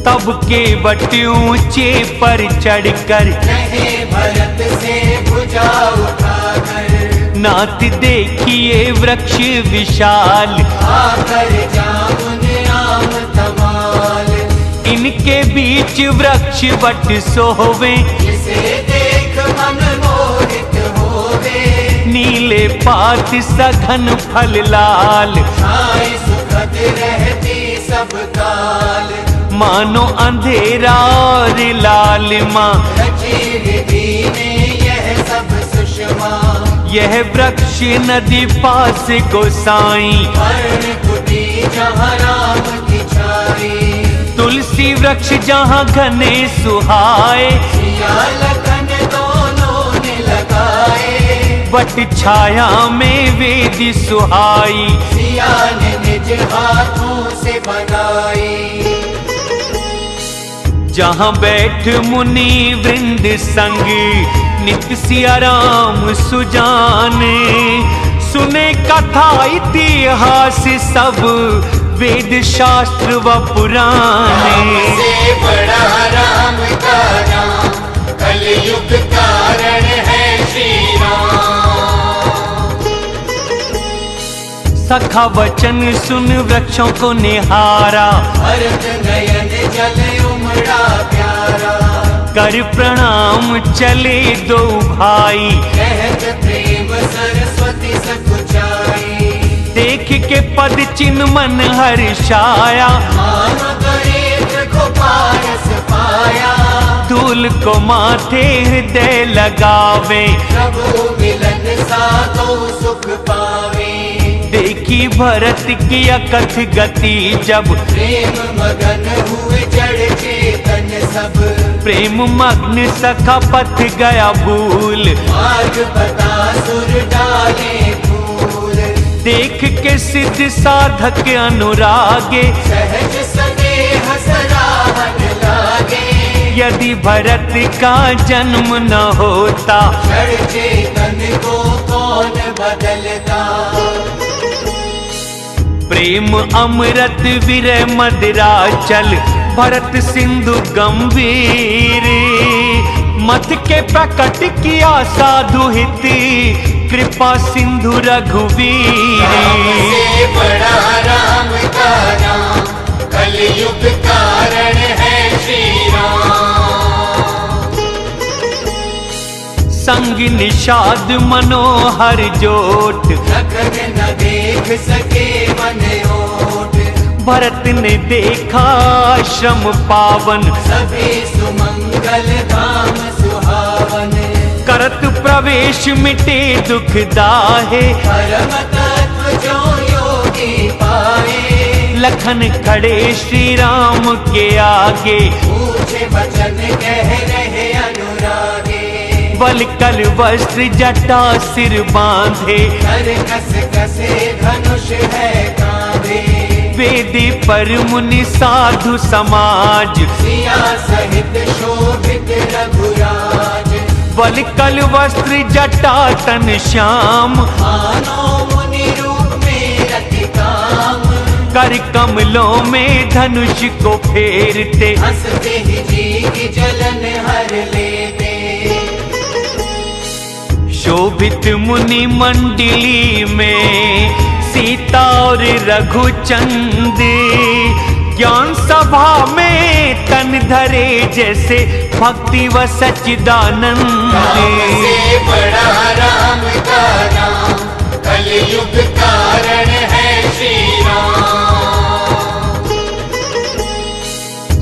तब के वट ऊंचे पर चढ़कर रहे भरत से भुजा उठाकर, नाथ देखिए वृक्ष विशाल, आकर जामुन आम तमाल। इनके बीच वृक्ष वट सोवे, जिसे देख मन मोहित होवे, नीले पात सघन फल लाल। छाए सुखद रहती सब काल, मानो अंधेरा और लालिमा, रची विधि ने यह सब सुषमा। यह वृक्ष नदी पास गोसाई, वर्ण कुटी जहाँ राम की छाई, तुलसी वृक्ष जहाँ घने सुहाए। सिया लखन दोनों ने लगाए, वट छाया में वेद सुहाई, सिया ने निज हाथों से बनाई। जहाँ बैठ मुनि वृंद संग, नित सिया राम सुजाने। सुने कथा इतिहास सब, वेद शास्त्र व पुराणे। से बड़ा राम का नाम, कलयुग कारण है श्री राम। सखा वचन सुन वृक्षों को निहारा, भरत नयन जल उमड़ा प्यारा, कर प्रणाम चले दो भाई। कहत प्रेम सरस्वती सकुचाई, देख के पद चिन्ह मन हर्षाया। मानो दरिद्र को पारस पाया, धूल को माथे हृदय लगावे। प्रभु मिलन साधो सुख पावे। देखी भरत की अकथ गति जब, प्रेम मगन हुए जड़ चेतन सब, प्रेम मग्न सखा पथ गया भूल। मार्ग बता सुर डाले फूल, देख के सिद्ध साधक अनुरागे। सहज स्नेह सराहन लागे, यदि भरत का जन्म न होता, जड़ चेतन को कौन बदलता। प्रेम अमृत विरह मदिरा चल, भरत सिंधु गंभीर। मत के प्रकट किया साधु हित, कृपा सिंधु रघुवीर। से बड़ा राम का नाम, कलयुग कारण है श्री राम। संग निषाद मनोहर जोट, लखन न देख सके मन ओट, भरत ने देखा श्रम पावन। सभी सुमंगल धाम सुहावन, करत प्रवेश मिटे दुख दाहे। परम तत्व जो योगी पाए, लखन खड़े श्री राम के आगे। पूछे वचन कह रहे अनुरागे, बल कल वस्त्र जटा सिर बांधे। कर कस कसे धनुष है कांधे, वेदी पर मुनि साधु समाज। सिया सहित शोभित रघुराज, बल कल वस्त्र जटा तन श्याम। मानो मुनि रूप में रति काम, कर कमलों में धनुष को फेरते। हंसते ही जी की जलन हर लेते। शोभित मुनि मंडली में, सीता और रघुचंद। ज्ञान सभा में तन धरे, जैसे भक्ति व सच्चिदानंद। से बड़ा राम का नाम, कलयुग कारण है श्री राम।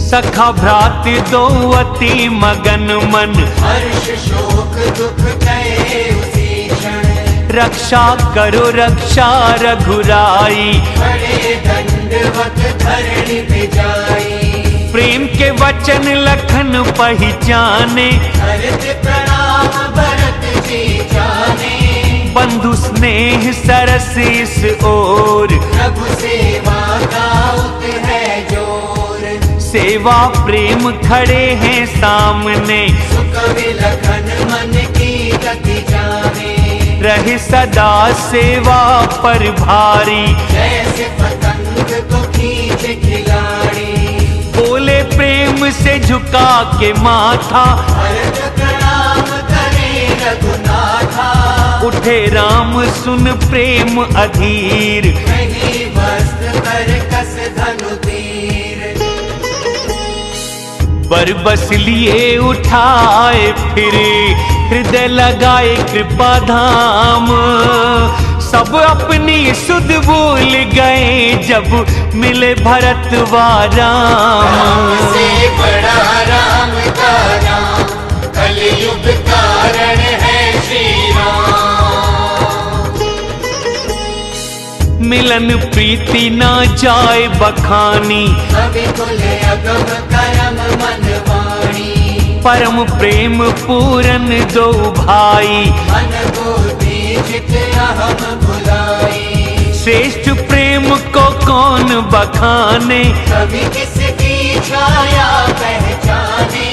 सखा भ्रात दो अति मगन मन, हर्ष शोक दुख गए उसी क्षण। रक्षा करो रक्षा रघुराई। बड़े दंडवत धरणी पे जाई, प्रेम के वचन लखन पहचाने। करत प्रणाम भरत जी जाने। बंधु स्नेह सरस इस ओर, प्रभु सेवा का उत है जोर। सेवा प्रेम खड़े हैं सामने। सुख विलखन मन की गति जाने, रहे सदा सेवा पर भारी। जैसे पतंग को खींच खिलाड़ी। बोले प्रेम से झुका के माथा, भरत प्रणाम करे रघुनाथा। उठे राम सुन प्रेम अधीर, नहीं वस्त्र कर कस धनु तीर। बर बस लिए उठाए फिरे, हृदय लगाए कृपा धाम। सब अपनी सुध भूल गए जब मिले भरत व राम। से बड़ा राम का नाम, कलयुग कारण है श्री राम। मिलन प्रीति ना जाए बखानी, कवि कुल अगम करम मन वाणी। परम प्रेम पूरन दो भाई, मन बुद्धि चित अहम भुलाई। श्रेष्ठ प्रेम को कौन बखाने, कवि किसकी छाया पहचाने।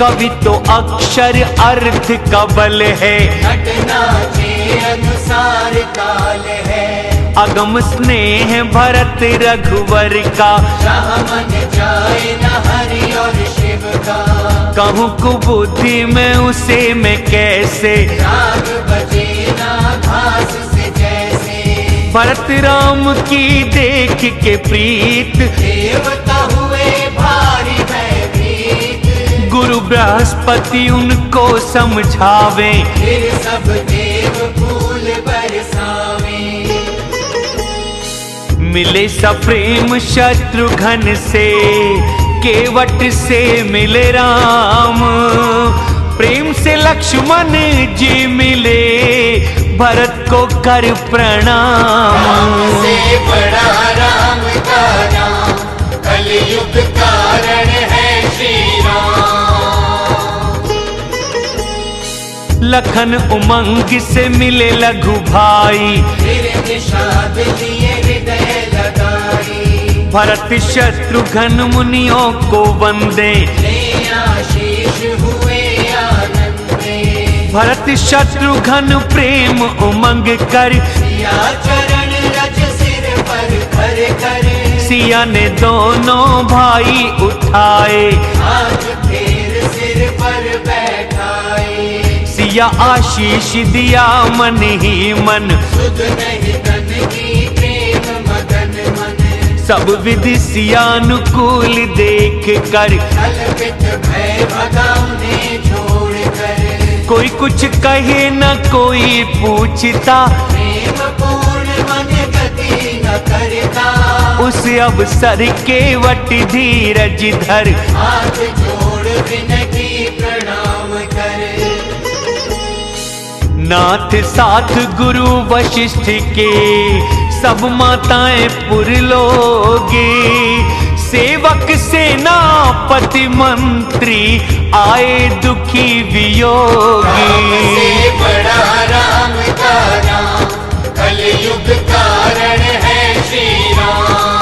कवि तो अक्षर अर्थ का बल है, घटना के अनुसार काल है। अगम स्नेह भरत रघुवर का, जहाँ मन जाए न हरि और शिव का। कहूँ कुबुद्धि में उसे मैं कैसे, राग बजे ना घास से जैसे। भरत राम की देख के प्रीत, देवता हुए भारी भयभीत। गुरु बृहस्पति उनको समझावे, फिर सब देव फूल बरसावे। मिले सप्रेम शत्रुघ्न से, केवट से मिले राम। प्रेम से लक्ष्मण जी मिले, भरत को कर प्रणाम। से बड़ा राम का नाम, कलयुग कारण है श्री राम। लखन उमंग से मिले लघु भाई, फिर निषाद लिए हृदय लगाई। भरत शत्रुघ्न मुनियों को वंदे, ले आशीष हुए आनंदे। भरत शत्रुघ्न प्रेम उमंग कर, सिया चरण रज सिर पर धर कर। सिया ने दोनों भाई उठाए, आज फिर सिर पर बैठाए। सिया आशीष दिया मन ही मन, सुध नहीं तन की प्रेम मगन मन। सब विधि सियानुकूल देख कर, कल्पित भय भगा उन्हें छोड़ कर। कोई कुछ कहे न कोई पूछता, प्रेम पूर्ण मन गति न करता। उस अवसर केवट धीरज धर, हाथ जोड़ विनती प्रणाम कर। नाथ साथ गुरु वशिष्ठ के, सब माताएं पुरलोगे। सेवक सेनापति मंत्री, आए दुखी वियोगी। से बड़ा राम का नाम, कलयुग कारण है श्री राम।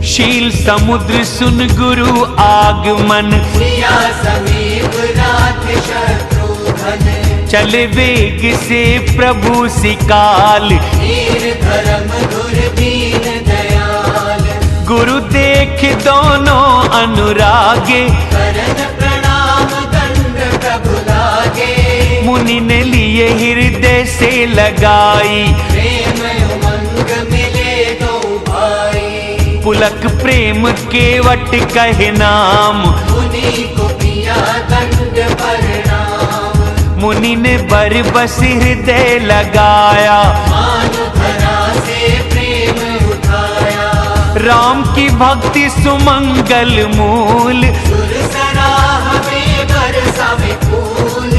शील समुद्र सुन गुरु आगमन, सिया समीप रात शत्रुघ्न। चले वेग से प्रभु सिकाल, वीर धर्म दुर्दीन दयाल। गुरु देख दोनों अनुरागे, करन प्रणाम दंड प्रभु लागे। मुनि ने लिए हृदय से लगाई, प्रेम उमंग मिले दो भाई। पुलक प्रेम केवट कहे नाम, मुनि को पिया दंड प्रणाम। मुनि ने बर बस हृदय लगाया, मानो धरा से प्रेम उठाया। राम की भक्ति सुमंगल मूल, सुर सराह में बरसावे फूल।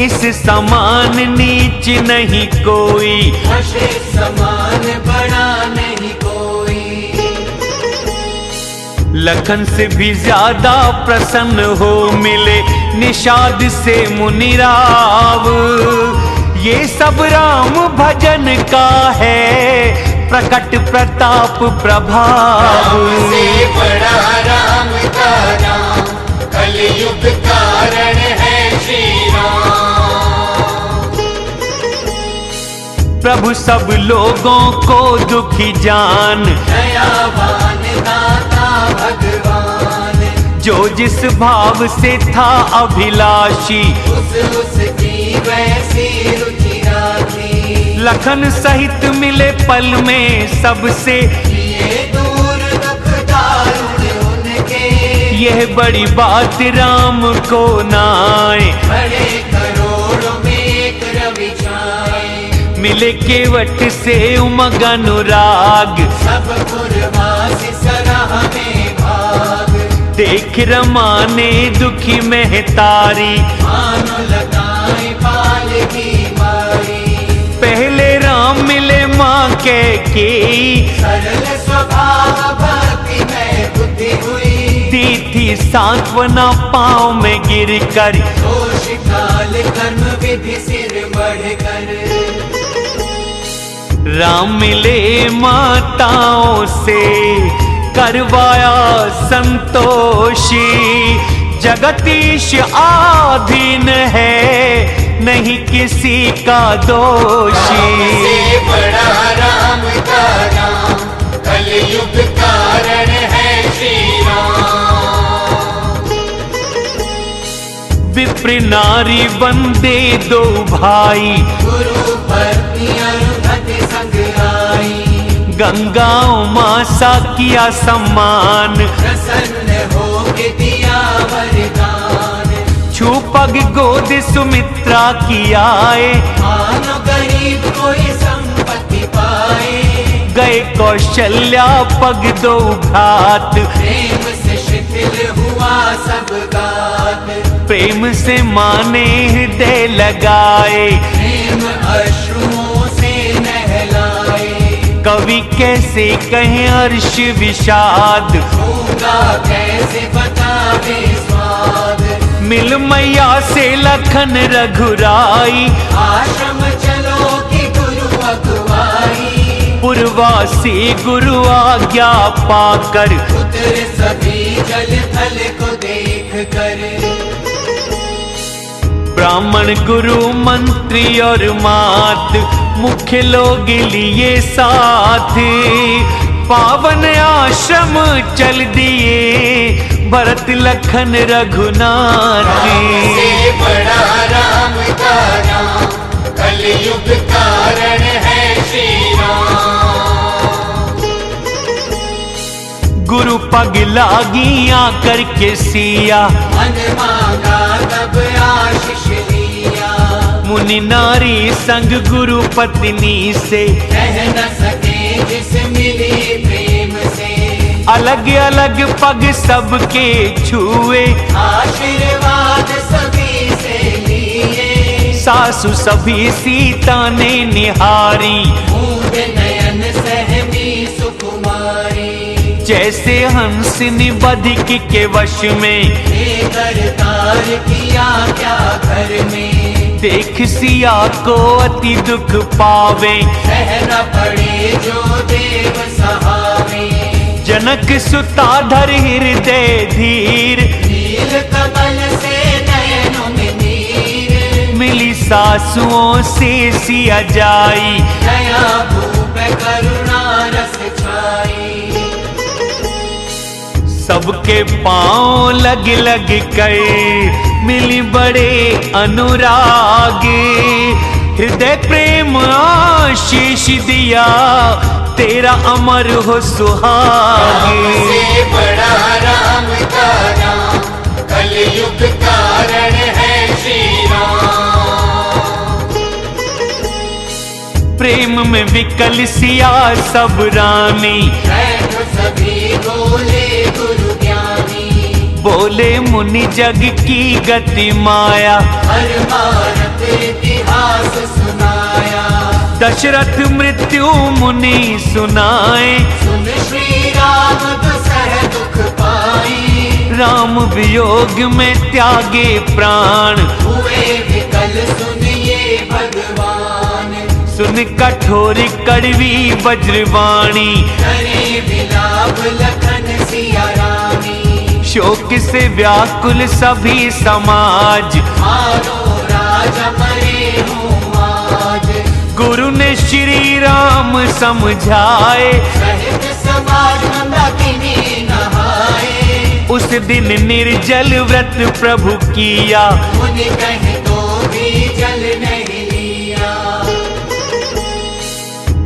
इस समान नीच नहीं कोई, हर्षे समान बड़ा नहीं कोई। लखन से भी ज्यादा प्रसन्न हो मिले, निषाद से मुनिराव। ये सब राम भजन का है, प्रकट प्रताप प्रभाव। से बड़ा राम का नाम, कलयुग कारण है श्री राम। प्रभु सब लोगों को दुखी जान, दयावान दाता जो जिस भाव से था अभिलाषी, उसकी वैसी रुचि राखी। लखन सहित मिले पल में सबसे, ये दूर दुख दारुण उनके। यह बड़ी बात राम को नाए, बड़े करोड़ों में एक रवि छाए। मिले केवट से उमग अनुराग, सब पुरवासी सराह में भाग। देख रमा ने दुखी महतारी, मानो लगाए पाल की मारी। पहले राम मिले माँ कैकेयी, सरल स्वभाव भक्ति में बुद्धि हुई। दी थी सांत्वना पाँव में गिर कर, दोष काल कर्म विधि सिर बढ़कर। राम मिले माताओं से करवाया संतोषी, जगदीश आधीन है नहीं किसी का दोषी। से बड़ा राम का नाम, कलयुग कारण है श्री राम। विप्र नारी वंदे दो भाई, गुरु पत्नी अरुंधति संग आई। गंगा उमा सा किया सम्मान, प्रसन्न होके दिया वरदान। छू पग गोद सुमित्रा की आए, मानो गरीब कोई संपत्ति पाए। गए कौशल्या पग दो घात, प्रेम से शिथिल हुआ सब गात। प्रेम से माने हृदय लगाए, प्रेम अश्रुओं से नहलाए। कवि कैसे कहें हर्ष विषाद, होगा कैसे बतावे स्वाद। मिल मैया से लखन रघुराई, आश्रम चलो कि गुरु अगुवाई। पूर्वासी गुरु आज्ञा पाकर, उतर सभी जल थल को देख कर। ब्राह्मण गुरु मंत्री और मात, मुख्य लोग लिए साथ। पावन आश्रम चल दिए भरत लखन रघुनाथ। से बड़ा राम का नाम, कलयुग कारण है श्री राम। गुरु पग लागी आकर के सिया, मन मांगा तब आशीष लिया। मुनि नारी संग गुरु पत्नी से, कह न सके जिस मिली प्रेम से। अलग अलग पग सबके छुए, आशीर्वाद सभी से लिए। सासु सभी सीता ने निहारी, मूंद नयन सहमी सुकुमारी। जैसे हंस निबधिक के वश में, लेकर तार किया क्या घर में। देख सिया को अति दुख पावे, सहना पड़े जो देव सहावे। जनक सुता धर हृदय धीर, नील कमल से नयनों में नीर। मिली सासुओं से सिया जाई, दया भूप करुणा रस छाई। सबके पांव लग लग कर मिली बड़े अनुराग। हृदय प्रेम आशीष दिया, तेरा अमर हो सुहाग। से बड़ा राम का नाम, कलयुग कारण है श्री राम। प्रेम में विकल सिया सब रानी, बैठो सभी बोले गुरु ज्ञानी। बोले मुनि जग की गति माया, हर भारत इतिहास सुनाया। दशरथ मृत्यु मुनि सुनाए, सुन श्री राम दुसह दुख पाई। राम वियोग में त्यागे प्राण, हुए विकल सुनिए भगवान। सुन कठोर कड़वी वज्रवाणी, करे विलाप लखन सिया रानी। शोक से व्याकुल सभी समाज, मानो राजा मरे हूँ आज। गुरु ने श्री राम समझाए, सहित समाज मंदाकिनी नहाए। उस दिन निर्जल व्रत प्रभु किया, मुनि कहे तो भी जल नहीं लिया।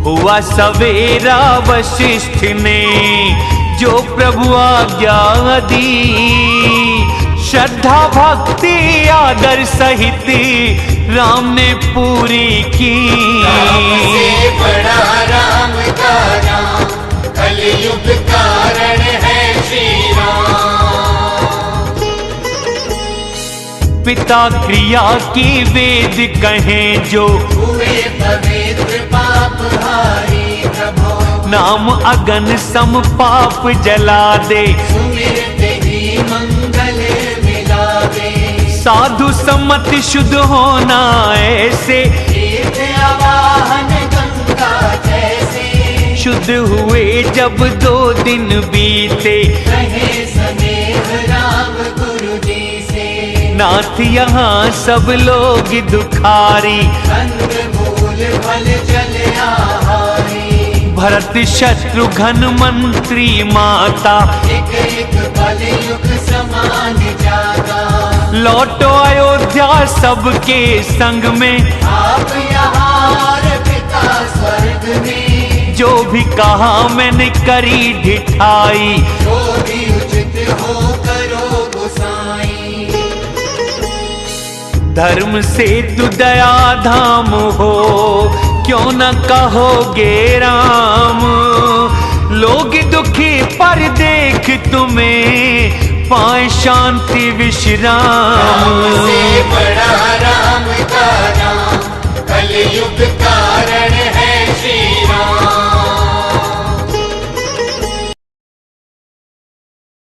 हुआ सवेरा वशिष्ठ ने जो प्रभु आज्ञा दी, श्रद्धा भक्ति आदर सहित राम ने पूरी की। राम से बड़ा राम का नाम, कलयुग कारण है श्री राम। पिता क्रिया की वेद कहें जो, हुए पवित्र पाप हारी प्रभो। नाम अगन सम पाप जला दे, सुमिरते ही मंगल मिलावे। साधु सम्मत शुद्ध होना ऐसे, तीर्थ आवाहन गंगा जैसे। शुद्ध हुए जब 2 दिन बीते, रहे स्नेह राम गुरु जी से। नाथ यहाँ सब लोग दुखारी, कंद मूल फल जल आहारी। भरत शत्रुघ्न मंत्री माता, एक एक पल युग समान जागा। लौटो अयोध्या सबके संग में, आप यहाँ पिता स्वर्ग में। जो भी कहा मैंने करी ढिठाई, जो भी उचित हो करो गोसाई। धर्म से तु दया धाम हो, क्यों न कहोगे राम। लोग दुखी पर देख तुम्हें, पाए शांति विश्राम। राम से बड़ा राम का नाम, कलयुग कारण